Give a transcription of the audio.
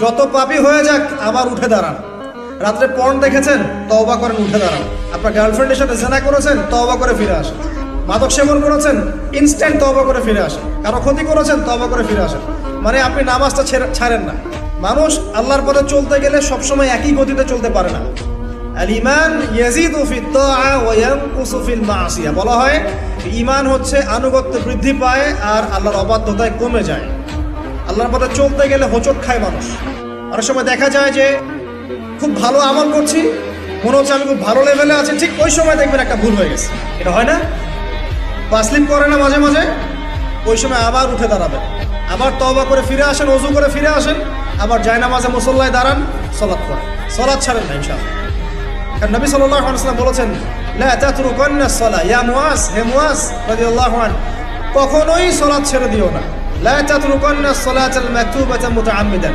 যত পাপী হয়ে যাক আবার উঠে দাঁড়ান। রাত্রে পর্ন দেখেছেন, তওবা করেন, উঠে দাঁড়ান। আপনার গার্লফ্রেন্ডের সাথে জেনা করেছেন, তওবা করে ফিরে আসেন। মাদক সেবন করেছেন, ইনস্ট্যান্ট তওবা করে ফিরে আসেন। কারো ক্ষতি করেছেন, তওবা করে ফিরে আসেন। মানে আপনি নামাজটা ছাড়েন না। মানুষ আল্লাহর পথে চলতে গেলে সবসময় একই গতিতে চলতে পারে না। আল ঈমান ইয়াজিদু ফিত তাআ ওয়া ইয়ানকুসু ফিল মাসিয়া। বলা হয় ঈমান হচ্ছে আনুগত্য বৃদ্ধি পায় আর আল্লাহর অবাধ্যতায় কমে যায়। আল্লাহর পথে চলতে গেলে হোঁচট খায় মানুষ। অনেক সময় দেখা যায় যে খুব ভালো আমল করছি, মনে হচ্ছে আমি খুব ভালো লেভেলে আছি, ঠিক ওই সময় দেখবেন একটা ভুল হয়ে গেছে। এটা হয় না? বাসলিপ করে না মাঝে মাঝে? ওই সময় আবার উঠে দাঁড়াবেন, আবার তওবা করে ফিরে আসেন, ওযু করে ফিরে আসেন, আবার জায়নামাজে মুসল্লায় দাঁড়ান, সালাত করেন। সালাত ছাড়েন না ইনশাআল্লাহ। কারণ নবী সাল্লাল্লাহু আলাইহি ওয়াসাল্লাম বলেছেন, লা তাতরুকান্নাস সালাহ ইয়া মুআজ, হে মুআজ রাদিয়াল্লাহু আনহু, কখনোই সালাত ছেড়ে দিও না। লা তাতরুকান্নাস সালাতাল মাকতুবাতা মুতাআম্মিদান।